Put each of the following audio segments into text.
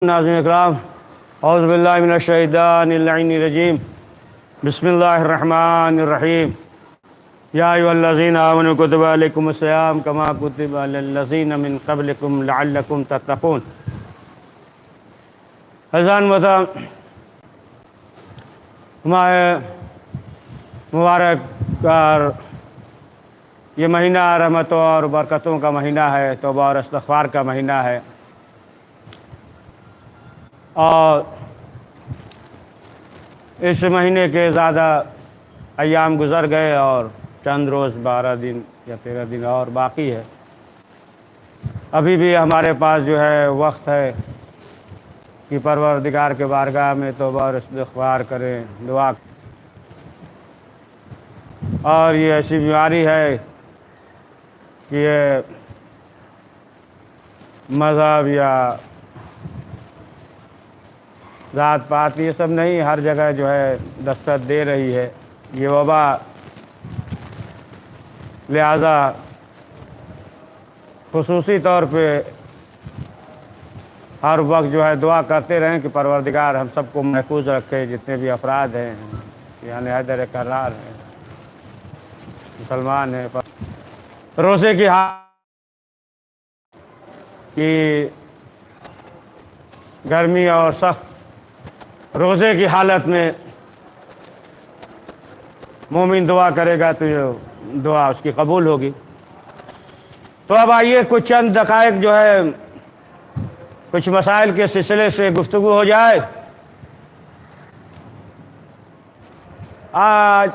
ناظرین اکرام، اعوذ باللہ من الشیطان اللعین الرجیم، بسم اللہ الرحمن الرحیم۔ یا ایھا الذین آمنوا کتب علیکم الصیام کما کتب علی الذین من قبلکم لعلکم تتقون۔ عزیزان محترم، ہمارے مبارک اور یہ مہینہ رحمتوں اور برکتوں کا مہینہ ہے، توبہ اور استغفار کا مہینہ ہے، اور اس مہینے کے زیادہ ایام گزر گئے اور چند روز 12 دن یا 13 دن اور باقی ہے۔ ابھی بھی ہمارے پاس جو ہے وقت ہے کہ پروردگار کے بارگاہ میں توبہ اور استغفار کریں، دعا۔ اور یہ ایسی بیماری ہے کہ یہ مذہب یا ذات پات یہ سب نہیں، ہر جگہ جو ہے دستک دے رہی ہے یہ وبا۔ لہذا خصوصی طور پہ ہر وقت جو ہے دعا کرتے رہیں کہ پروردگار ہم سب کو محفوظ رکھے، جتنے بھی افراد ہیں، یعنی حیدر کرار ہیں، مسلمان ہیں۔ روزے کی گرمی اور سخت روزے کی حالت میں مومن دعا کرے گا تو یہ دعا اس کی قبول ہوگی۔ تو اب آئیے کچھ چند دقائق جو ہے کچھ مسائل کے سلسلے سے گفتگو ہو جائے۔ آج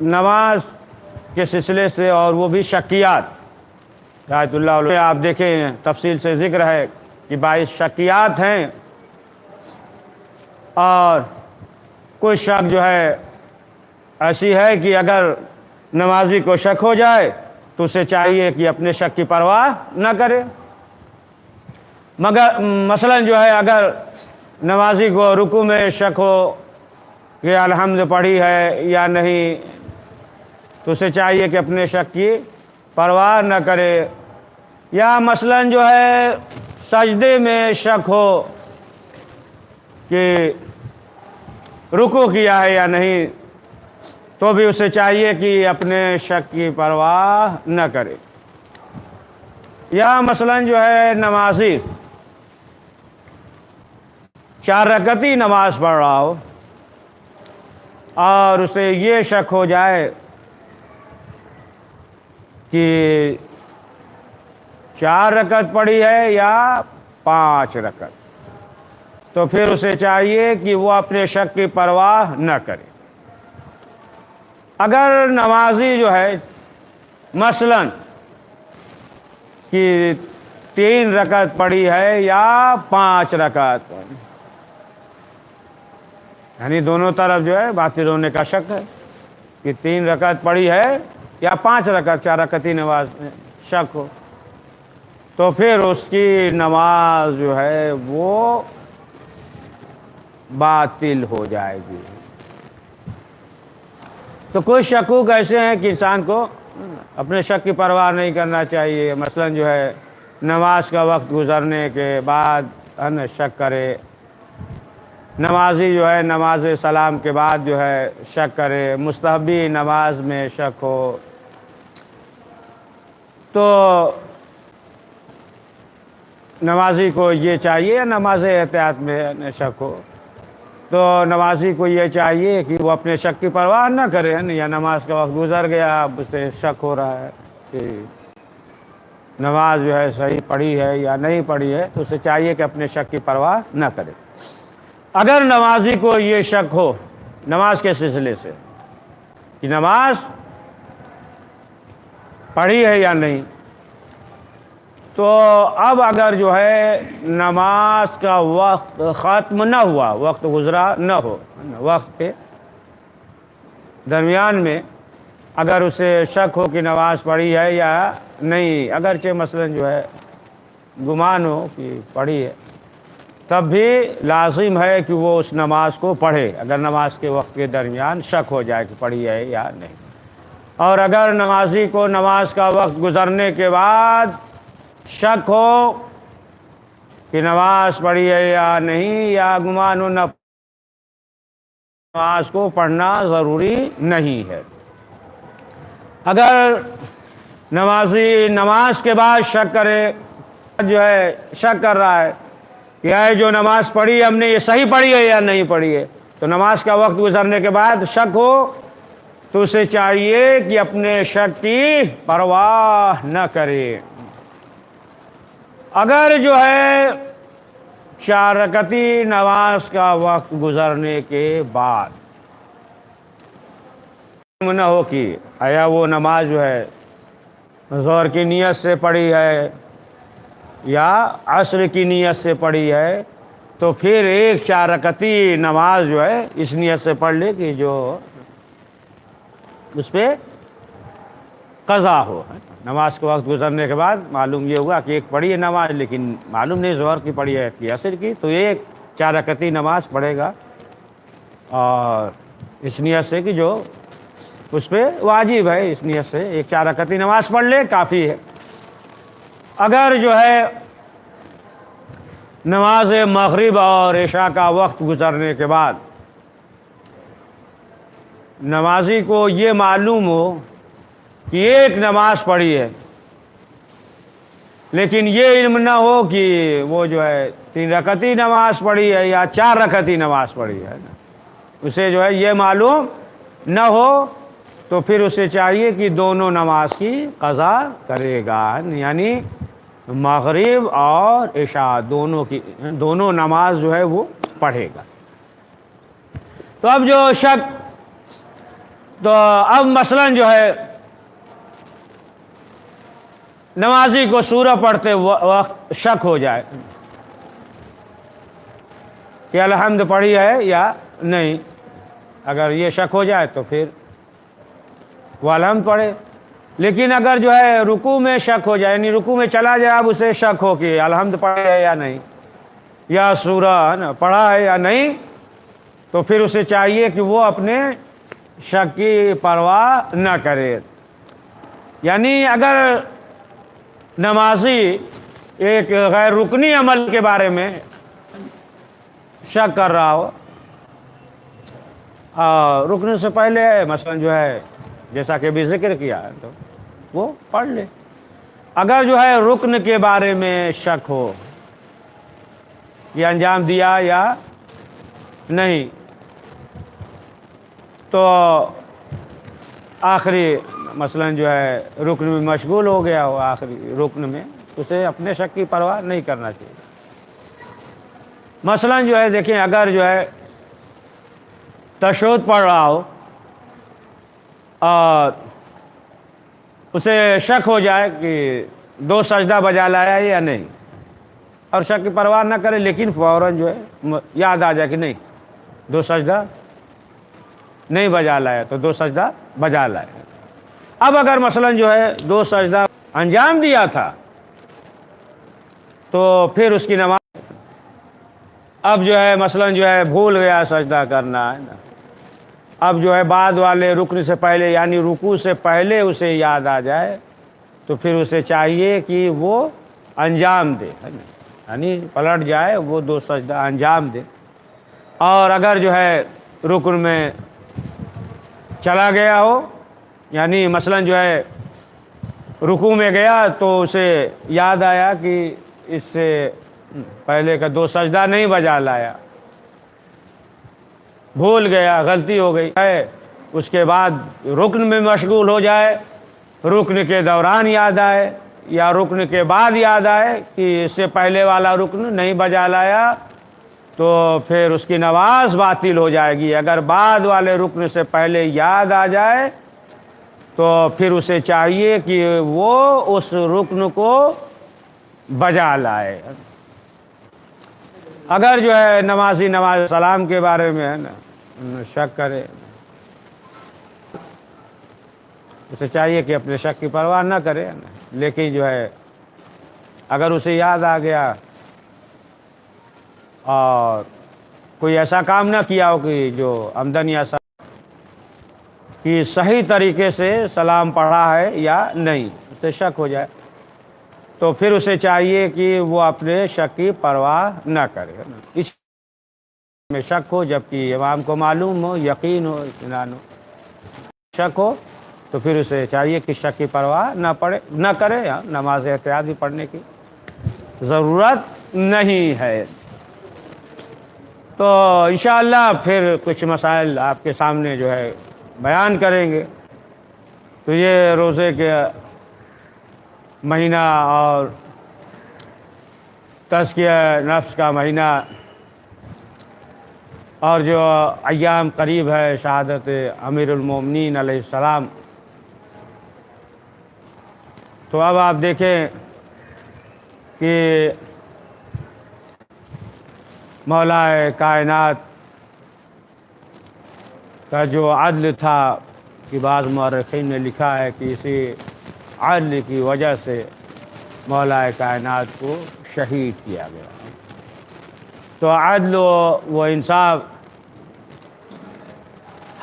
نماز کے سلسلے سے، اور وہ بھی شکیات، آیت اللہ علیہ آپ دیکھیں تفصیل سے ذکر ہے کہ 22 شکیات ہیں، اور کچھ شک جو ہے ایسی ہے کہ اگر نمازی کو شک ہو جائے تو اسے چاہیے کہ اپنے شک کی پرواہ نہ کرے۔ مگر مثلا جو ہے اگر نمازی کو رکوع میں شک ہو کہ الحمد پڑھی ہے یا نہیں، تو اسے چاہیے کہ اپنے شک کی پرواہ نہ کرے۔ یا مثلا جو ہے سجدے میں شک ہو کہ رکوع کیا ہے یا نہیں، تو بھی اسے چاہیے کہ اپنے شک کی پرواہ نہ کرے۔ یا مثلا جو ہے نمازی 4 رکعتی نماز پڑھ رہا ہو اور اسے یہ شک ہو جائے کہ 4 رکعت پڑھی ہے یا 5 رکعت، تو پھر اسے چاہیے کہ وہ اپنے شک کی پرواہ نہ کرے۔ اگر نمازی جو ہے مثلا کہ 3 رکعت پڑھی ہے یا 5 رکعت، یعنی دونوں طرف جو ہے باطل ہونے کا شک ہے کہ 3 رکعت پڑھی ہے یا 5 رکعت، 4 رکعتی نماز میں شک ہو، تو پھر اس کی نماز جو ہے وہ باطل ہو جائے گی۔ تو کچھ شکوک ایسے ہیں کہ انسان کو اپنے شک کی پرواہ نہیں کرنا چاہیے۔ مثلا جو ہے نماز کا وقت گزرنے کے بعد شک کرے، نمازی جو ہے نماز سلام کے بعد جو ہے شک کرے، مستحبی نماز میں شک ہو، تو نمازی کو یہ چاہیے، یا نماز احتیاط میں شک ہو تو نمازی کو یہ چاہیے کہ وہ اپنے شک کی پرواہ نہ کرے، یا نماز کا وقت گزر گیا، اب اسے شک ہو رہا ہے کہ نماز جو ہے صحیح پڑھی ہے یا نہیں پڑھی ہے، تو اسے چاہیے کہ اپنے شک کی پرواہ نہ کرے۔ اگر نمازی کو یہ شک ہو نماز کے سلسلے سے کہ نماز پڑھی ہے یا نہیں، تو اب اگر جو ہے نماز کا وقت ختم نہ ہوا، وقت گزرا نہ ہو، وقت کے درمیان میں اگر اسے شک ہو کہ نماز پڑھی ہے یا نہیں، اگرچہ مثلا جو ہے گمان ہو کہ پڑھی ہے، تب بھی لازم ہے کہ وہ اس نماز کو پڑھے، اگر نماز کے وقت کے درمیان شک ہو جائے کہ پڑھی ہے یا نہیں۔ اور اگر نمازی کو نماز کا وقت گزرنے کے بعد شک ہو کہ نماز پڑھی ہے یا نہیں، یا گمان ہو نہ، نماز کو پڑھنا ضروری نہیں ہے۔ اگر نمازی نماز کے بعد شک کرے، جو ہے شک کر رہا ہے کہ ہے جو نماز پڑھی ہم نے یہ صحیح پڑھی ہے یا نہیں پڑھی ہے، تو نماز کا وقت گزرنے کے بعد شک ہو تو اسے چاہیے کہ اپنے شک کی پرواہ نہ کرے۔ اگر جو ہے 4 رکعتی نماز کا وقت گزرنے کے بعد نہ ہو کہ آیا وہ نماز جو ہے ظہر کی نیت سے پڑھی ہے یا عصر کی نیت سے پڑھی ہے، تو پھر ایک 4 رکعتی نماز جو ہے اس نیت سے پڑھ لے کہ جو اس پہ قضا ہو۔ نماز کا وقت گزرنے کے بعد معلوم یہ ہوا کہ ایک پڑھی ہے نماز، لیکن معلوم نہیں ظہر کی پڑھی ہے کہ عصر کی، تو ایک 4 رکعتی نماز پڑھے گا، اور اس نیت سے کہ جو اس پہ واجب ہے، اس نیت سے ایک 4 رکعتی نماز پڑھ لے کافی ہے۔ اگر جو ہے نماز مغرب اور عشاء کا وقت گزرنے کے بعد نمازی کو یہ معلوم ہو کہ ایک نماز پڑھی ہے، لیکن یہ علم نہ ہو کہ وہ جو ہے 3 رکعتی نماز پڑھی ہے یا 4 رکعتی نماز پڑھی ہے، اسے جو ہے یہ معلوم نہ ہو، تو پھر اسے چاہیے کہ دونوں نماز کی قضا کرے گا، یعنی مغرب اور عشاء دونوں نماز جو ہے وہ پڑھے گا۔ تو اب جو شک، تو اب مثلاً جو ہے نمازی کو سورہ پڑھتے وقت شک ہو جائے کہ الحمد پڑھی ہے یا نہیں، اگر یہ شک ہو جائے تو پھر وہ الحمد پڑھے۔ لیکن اگر جو ہے رکوع میں شک ہو جائے، یعنی رکوع میں چلا جائے، اب اسے شک ہو کہ الحمد پڑھے ہے یا نہیں، یا سورہ پڑھا ہے یا نہیں، تو پھر اسے چاہیے کہ وہ اپنے شک کی پرواہ نہ کرے۔ یعنی اگر نمازی ایک غیر رکنی عمل کے بارے میں شک کر رہا ہو، رکن سے پہلے مثلا جو ہے جیسا کہ بھی ذکر کیا ہے، تو وہ پڑھ لے۔ اگر جو ہے رکن کے بارے میں شک ہو یہ انجام دیا یا نہیں، تو آخری مثلا جو ہے رکن میں مشغول ہو گیا ہو، آخری رکن میں، اسے اپنے شک کی پرواہ نہیں کرنا چاہیے۔ مثلا جو ہے دیکھیں، اگر جو ہے تشہد پڑھ رہا ہو اور اسے شک ہو جائے کہ 2 سجدہ بجا لایا ہے یا نہیں، اور شک کی پرواہ نہ کرے، لیکن فوراً جو ہے یاد آ جائے کہ نہیں 2 سجدہ نہیں بجا لایا، تو 2 سجدہ بجا لایا۔ اب اگر مثلا جو ہے 2 سجدہ انجام دیا تھا، تو پھر اس کی نماز، اب جو ہے مثلا جو ہے بھول گیا سجدہ کرنا ہے نا، اب جو ہے بعد والے رکن سے پہلے یعنی رکوع سے پہلے اسے یاد آ جائے، تو پھر اسے چاہیے کہ وہ انجام دے، یعنی پلٹ جائے، وہ 2 سجدہ انجام دے۔ اور اگر جو ہے رکن میں چلا گیا ہو، یعنی مثلا جو ہے رکوع میں گیا تو اسے یاد آیا کہ اس سے پہلے کا 2 سجدہ نہیں بجا لایا، بھول گیا، غلطی ہو گئی ہے، اس کے بعد رکن میں مشغول ہو جائے، رکن کے دوران یاد آئے یا رکن کے بعد یاد آئے کہ اس سے پہلے والا رکن نہیں بجا لایا، تو پھر اس کی نماز باطل ہو جائے گی۔ اگر بعد والے رکن سے پہلے یاد آ جائے تو پھر اسے چاہیے کہ وہ اس رکن کو بجا لائے۔ اگر جو ہے نمازی نماز سلام کے بارے میں ہے نا شک کرے، اسے چاہیے کہ اپنے شک کی پرواہ نہ کرے، لیکن جو ہے اگر اسے یاد آ گیا اور کوئی ایسا کام نہ کیا ہو کہ جو عمدن یا کہ صحیح طریقے سے سلام پڑھا ہے یا نہیں، اسے شک ہو جائے، تو پھر اسے چاہیے کہ وہ اپنے شک کی پرواہ نہ کرے، اس میں شک ہو جبکہ امام کو معلوم ہو، یقین ہو، اطمینان ہو، شک ہو تو پھر اسے چاہیے کہ شک کی پرواہ نہ کرے، نماز احتیاط بھی پڑھنے کی ضرورت نہیں ہے۔ تو انشاءاللہ پھر کچھ مسائل آپ کے سامنے جو ہے بیان کریں گے۔ تو یہ روزے کے مہینہ اور تزکیہ نفس کا مہینہ اور جو ایام قریب ہے شہادت امیر المومنین علیہ السلام، تو اب آپ دیکھیں کہ مولا کائنات کا جو عدل تھا کہ بعض مورخین نے لکھا ہے کہ اسی عدل کی وجہ سے مولا کائنات کو شہید کیا گیا۔ تو عدل و انصاف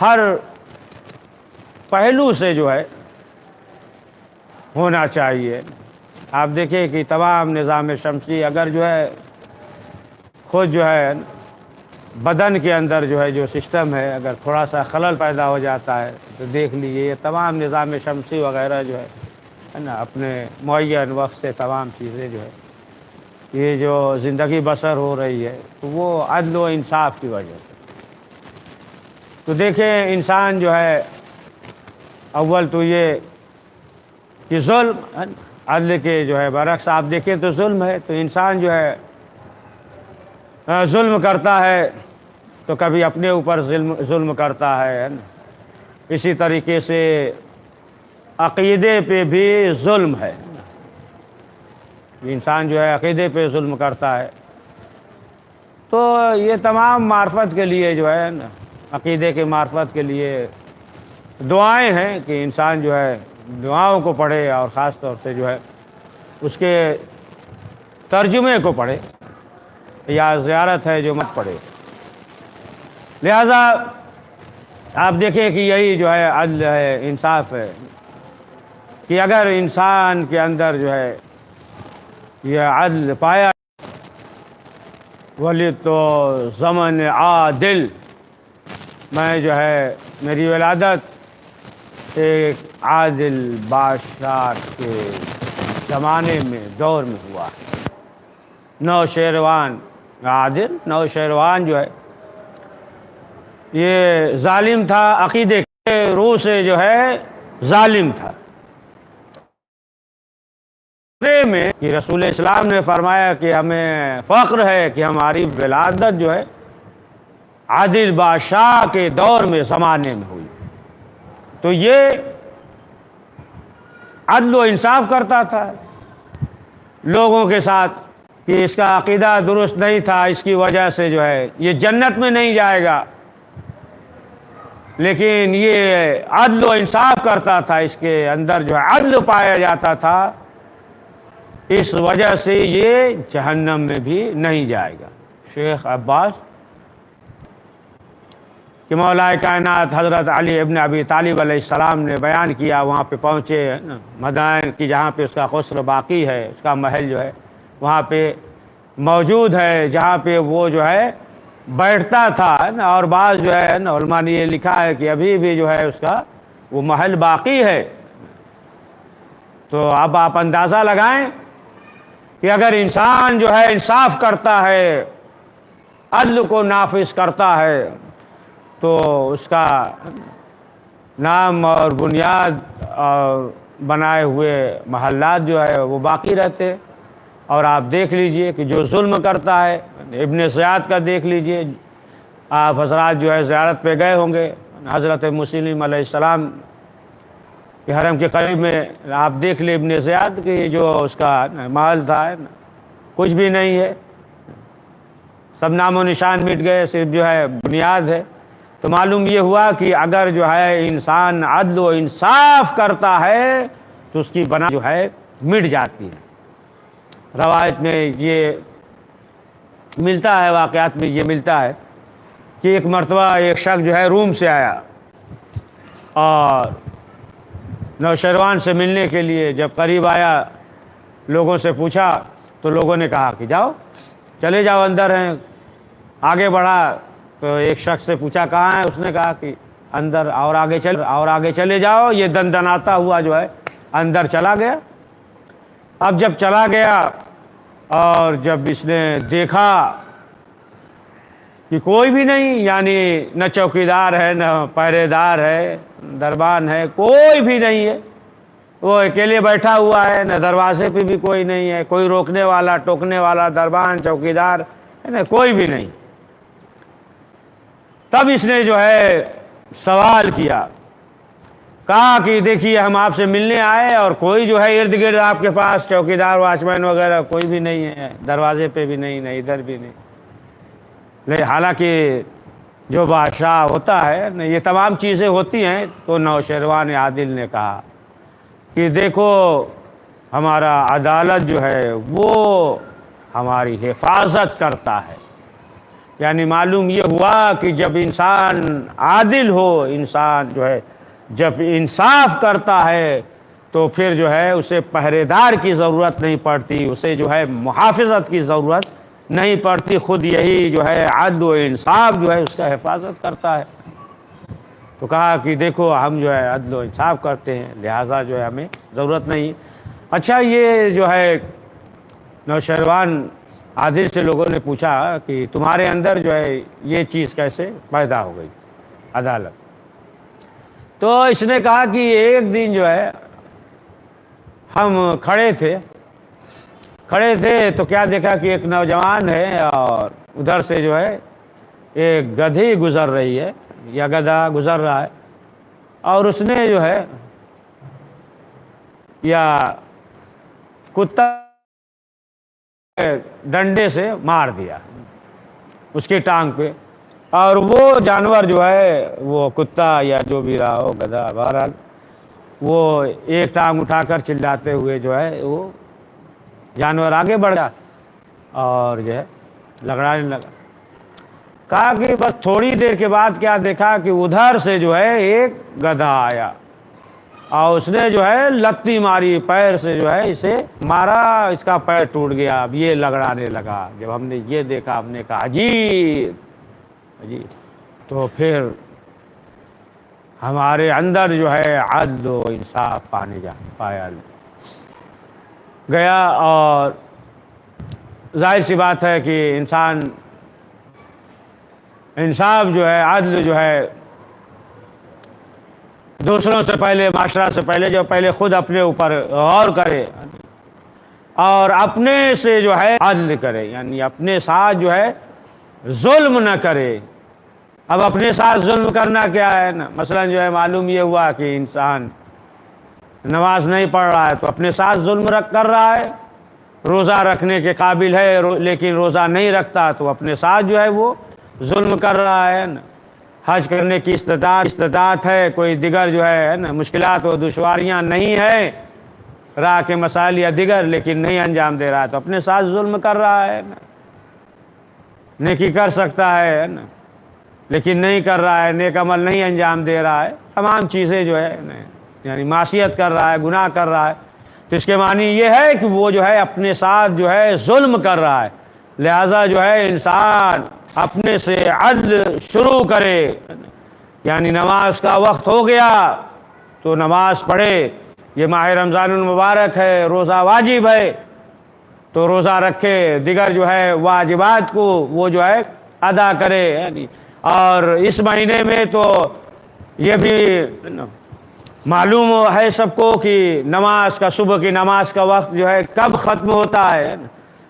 ہر پہلو سے جو ہے ہونا چاہیے۔ آپ دیکھیں کہ تمام نظام شمسی اگر جو ہے خود جو ہے بدن کے اندر جو ہے جو سسٹم ہے اگر تھوڑا سا خلل پیدا ہو جاتا ہے تو دیکھ لیجیے یہ تمام نظام شمسی وغیرہ جو ہے نا اپنے معین وقت سے تمام چیزیں جو ہے یہ جو زندگی بسر ہو رہی ہے تو وہ عدل و انصاف کی وجہ سے۔ تو دیکھیں انسان جو ہے اول تو یہ کہ ظلم عدل کے جو ہے برعکس آپ دیکھیں تو ظلم ہے، تو انسان جو ہے ظلم کرتا ہے تو کبھی اپنے اوپر ظلم کرتا ہے نا۔ اسی طریقے سے عقیدے پہ بھی ظلم ہے، انسان جو ہے عقیدے پہ ظلم کرتا ہے۔ تو یہ تمام معرفت کے لیے جو ہے نا عقیدے کے معرفت کے لیے دعائیں ہیں کہ انسان جو ہے دعاؤں کو پڑھے اور خاص طور سے جو ہے اس کے ترجمے کو پڑھے، یا زیارت ہے جو مت پڑھے۔ لہذا آپ دیکھیں کہ یہی جو ہے عدل ہے، انصاف ہے کہ اگر انسان کے اندر جو ہے یہ عدل پایا ولی تو زمن عادل، میں جو ہے میری ولادت ایک عادل بادشاہ کے زمانے میں دور میں ہوا ہے۔ نوشیروان عادل، نوشیروان جو ہے یہ ظالم تھا، عقیدے کے روح سے جو ہے ظالم تھا میں کہ رسول اسلام نے فرمایا کہ ہمیں فخر ہے کہ ہماری ولادت جو ہے عادل بادشاہ کے دور میں زمانے میں ہوئی۔ تو یہ عدل و انصاف کرتا تھا لوگوں کے ساتھ کہ اس کا عقیدہ درست نہیں تھا، اس کی وجہ سے جو ہے یہ جنت میں نہیں جائے گا، لیکن یہ عدل و انصاف کرتا تھا، اس کے اندر جو ہے عدل پایا جاتا تھا، اس وجہ سے یہ جہنم میں بھی نہیں جائے گا۔ شیخ عباس کہ مولا کائنات حضرت علی ابن ابی طالب علیہ السلام نے بیان کیا، وہاں پہ پہنچے مدائن کی جہاں پہ اس کا قصر باقی ہے، اس کا محل جو ہے وہاں پہ موجود ہے جہاں پہ وہ جو ہے بیٹھتا تھا نا، اور بعض جو ہے نا علماء نے یہ لکھا ہے کہ ابھی بھی جو ہے اس کا وہ محل باقی ہے۔ تو اب آپ اندازہ لگائیں کہ اگر انسان جو ہے انصاف کرتا ہے، عدل کو نافذ کرتا ہے، تو اس کا نام اور بنیاد اور بنائے ہوئے محلات جو ہے وہ باقی رہتے۔ اور آپ دیکھ لیجئے کہ جو ظلم کرتا ہے، ابن زیاد کا دیکھ لیجئے، آپ حضرات جو ہے زیارت پہ گئے ہوں گے، حضرت مسلم علیہ السلام کے حرم کے قریب میں آپ دیکھ لیں ابن زیاد کہ جو اس کا محل تھا کچھ بھی نہیں ہے، سب نام و نشان مٹ گئے، صرف جو ہے بنیاد ہے۔ تو معلوم یہ ہوا کہ اگر جو ہے انسان عدل و انصاف کرتا ہے تو اس کی بنا جو ہے مٹ جاتی ہے۔ روایت میں یہ ملتا ہے، واقعات میں یہ ملتا ہے کہ ایک مرتبہ ایک شخص جو ہے روم سے آیا اور نوشیروان سے ملنے کے لیے جب قریب آیا لوگوں سے پوچھا تو لوگوں نے کہا کہ جاؤ، چلے جاؤ، اندر ہیں۔ آگے بڑھا تو ایک شخص سے پوچھا کہاں ہے، اس نے کہا کہ اندر، اور آگے چلے جاؤ۔ یہ دندناتا ہوا جو ہے اندر چلا گیا۔ اب جب چلا گیا اور جب اس نے دیکھا کہ کوئی بھی نہیں، یعنی نہ چوکیدار ہے، نہ پہرے دار ہے، دربان ہے، کوئی بھی نہیں ہے، وہ اکیلے بیٹھا ہوا ہے، نہ دروازے پہ بھی کوئی نہیں ہے، کوئی روکنے والا، ٹوکنے والا، دربان، چوکیدار ہے نا، کوئی بھی نہیں۔ تب اس نے جو ہے سوال کیا، کہا کہ دیکھیے ہم آپ سے ملنے آئے اور کوئی جو ہے ارد گرد آپ کے پاس چوکیدار، واچمین وغیرہ کوئی بھی نہیں ہے، دروازے پہ بھی نہیں، نہ ادھر بھی نہیں۔ حالانکہ جو بادشاہ ہوتا ہے نا، یہ تمام چیزیں ہوتی ہیں۔ تو نوشیروان عادل نے کہا کہ دیکھو ہمارا عدالت جو ہے وہ ہماری حفاظت کرتا ہے، یعنی معلوم یہ ہوا کہ جب انسان عادل ہو، انسان جو ہے جب انصاف کرتا ہے تو پھر جو ہے اسے پہرے دار کی ضرورت نہیں پڑتی، اسے جو ہے محافظت کی ضرورت نہیں پڑتی، خود یہی جو ہے عدل و انصاف جو ہے اس کا حفاظت کرتا ہے۔ تو کہا کہ دیکھو ہم جو ہے عدل و انصاف کرتے ہیں، لہٰذا جو ہے ہمیں ضرورت نہیں۔ اچھا، یہ جو ہے نوشیروان عادل سے لوگوں نے پوچھا کہ تمہارے اندر جو ہے یہ چیز کیسے پیدا ہو گئی، عدالت؟ تو اس نے کہا کہ ایک دن جو ہے ہم کھڑے تھے تو کیا دیکھا کہ ایک نوجوان ہے اور ادھر سے جو ہے ایک گدھی گزر رہی ہے یا گدھا گزر رہا ہے، اور اس نے جو ہے یا کتا ڈنڈے سے مار دیا اس کی ٹانگ پہ، اور وہ جانور جو ہے، وہ کتا یا جو بھی رہا ہو، گدھا، بہرحال وہ ایک ٹانگ اٹھا کر چلاتے ہوئے جو ہے وہ جانور آگے بڑھ گیا اور جو ہے لگڑانے لگا۔ کہا کہ بس تھوڑی دیر کے بعد کیا دیکھا کہ ادھر سے جو ہے ایک گدھا آیا اور اس نے جو ہے لتی ماری، پیر سے جو ہے اسے مارا، اس کا پیر ٹوٹ گیا، اب یہ لگڑانے لگا۔ جب ہم نے یہ دیکھا ہم نے کہا عجیب عجیب۔ تو پھر ہمارے اندر جو ہے عدل و انصاف پایا گیا، اور ظاہر سی بات ہے کہ انصاف جو ہے، عدل جو ہے، دوسروں سے پہلے، معاشرہ سے پہلے جو پہلے خود اپنے اوپر غور کرے اور اپنے سے جو ہے عدل کرے، یعنی اپنے ساتھ جو ہے ظلم نہ کرے۔ اب اپنے ساتھ ظلم کرنا کیا ہے نا، مثلا جو ہے معلوم یہ ہوا کہ انسان نماز نہیں پڑھ رہا ہے تو اپنے ساتھ ظلم کر رہا ہے، روزہ رکھنے کے قابل ہے لیکن روزہ نہیں رکھتا تو اپنے ساتھ جو ہے وہ ظلم کر رہا ہے نا۔ حج کرنے کی استطاعت ہے، کوئی دیگر جو ہے نا مشکلات و دشواریاں نہیں ہے، راہ کے مسائل یا دیگر، لیکن نہیں انجام دے رہا ہے تو اپنے ساتھ ظلم کر رہا ہے نا۔ نیکی کر سکتا ہے نا لیکن نہیں کر رہا ہے، نیک عمل نہیں انجام دے رہا ہے، تمام چیزیں جو ہے یعنی معصیت کر رہا ہے، گناہ کر رہا ہے، تو اس کے معنی یہ ہے کہ وہ جو ہے اپنے ساتھ جو ہے ظلم کر رہا ہے۔ لہٰذا جو ہے انسان اپنے سے عدل شروع کرے، یعنی نماز کا وقت ہو گیا تو نماز پڑھے، یہ ماہ رمضان المبارک ہے، روزہ واجب ہے تو روزہ رکھے، دیگر جو ہے واجبات کو وہ جو ہے ادا کرے، یعنی اور اس مہینے میں تو یہ بھی معلوم ہے سب کو کہ نماز کا، صبح کی نماز کا وقت جو ہے کب ختم ہوتا ہے،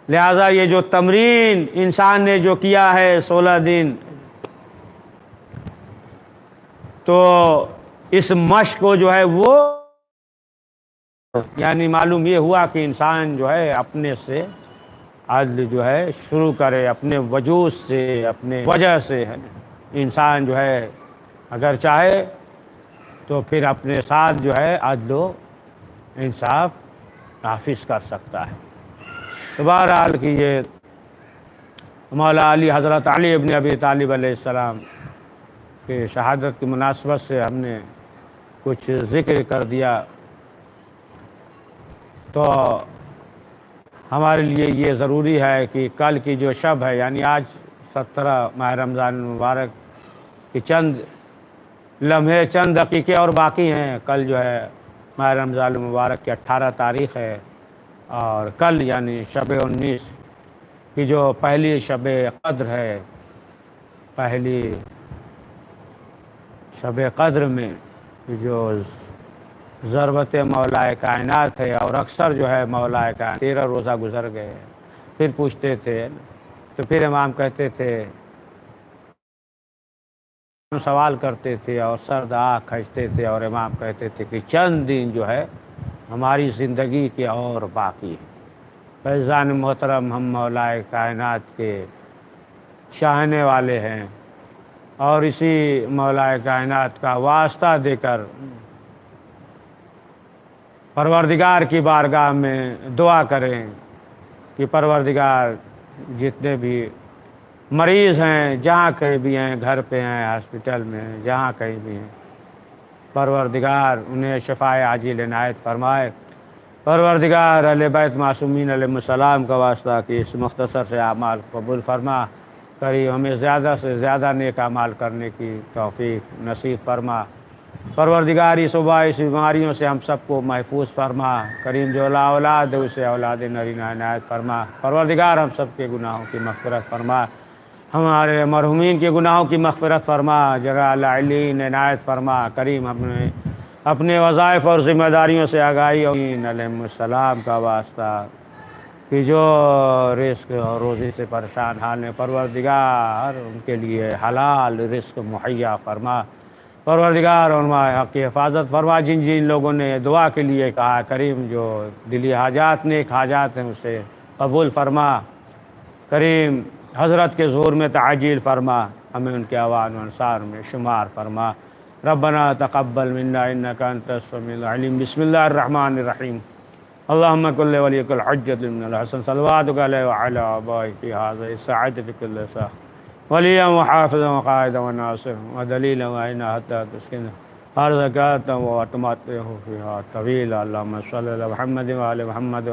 لہٰذا یہ جو تمرین انسان نے جو کیا ہے 16 دن، تو اس مشق کو جو ہے وہ یعنی معلوم یہ ہوا کہ انسان جو ہے اپنے سے عدل جو ہے شروع کرے، اپنے وجود سے، اپنے وجہ سے ہے نا۔ انسان جو ہے اگر چاہے تو پھر اپنے ساتھ جو ہے عدل و انصاف نافذ کر سکتا ہے۔ تو بہرحال کہ یہ مولا علی، حضرت علی ابن ابی طالب علیہ السلام کی شہادت کی مناسبت سے ہم نے کچھ ذکر کر دیا۔ تو ہمارے لیے یہ ضروری ہے کہ کل کی جو شب ہے، یعنی آج 17 ماہ رمضان المبارک کی چند لمحے، چند دقیقے اور باقی ہیں۔ کل جو ہے ماہ رمضان المبارک کی 18 تاریخ ہے، اور کل یعنی شب 19 کی جو پہلی شب قدر ہے، پہلی شب قدر میں جو ضربت مولا کائنات ہے، اور اکثر جو ہے مولا کائنات 13 روزہ گزر گئے، پھر پوچھتے تھے تو پھر امام کہتے تھے، سوال کرتے تھے اور سرد آنکھ کھینچتے تھے، اور امام کہتے تھے کہ چند دن جو ہے ہماری زندگی کے اور باقی ہے۔ فیضان محترم، ہم مولا کائنات کے چاہنے والے ہیں، اور اسی مولا کائنات کا واسطہ دے کر پروردگار کی بارگاہ میں دعا کریں کہ پروردگار جتنے بھی مریض ہیں، جہاں کہیں بھی ہیں، گھر پہ ہیں، ہاسپٹل میں ہیں، جہاں کہیں بھی ہیں، پروردگار انہیں شفائے عاجل عنایت فرمائے۔ پروردگار اہل بیت معصومین علیہ السلام کا واسطہ کہ اس مختصر سے اعمال قبول فرما، کریم ہمیں زیادہ سے زیادہ نیک اعمال کرنے کی توفیق نصیب فرما۔ پروردگار اس وبا، اس بیماریوں سے ہم سب کو محفوظ فرما، کریم جو لا اولاد ہے اسے اولاد نرینہ عنایت فرما۔ پروردگار ہم سب کے گناہوں کی مغفرت فرما، ہمارے مرحومین کے گناہوں کی مغفرت فرما، جگہ العلین عنایت فرما۔ کریم ہمیں اپنے وظائف اور ذمہ داریوں سے آگاہی علیہ السلام کا واسطہ کہ جو رزق اور روزی سے پریشان حال ہیں، پروردگار ان کے لیے حلال رزق مہیا فرما۔ پروردگار علماء حق کی حفاظت فرما، جن جن لوگوں نے دعا کے لیے کہا، کریم جو دلی حاجات نیک حاجات ہیں اسے قبول فرما، کریم حضرت کے ظہور میں تعجیل فرما، ہمیں ان کے اعوان و انصار میں شمار فرما۔ ربنا تقبل منا انک انت السمیع العلیم۔ بسم اللہ الرحمن الرحیم۔ اللہم کل ولیک الحجۃ بن الحسن صلواتک علیہ وعلی آبائہ فی ھذہ الساعۃ فی کل ساعۃ، ولیا وحافظا وقائدا وناصرا ودلیلا وعینا حتی تسکنہ ارضک وتمتعہ فیہا طویلا۔ اللہم صلی علی محمد وعلی محمد۔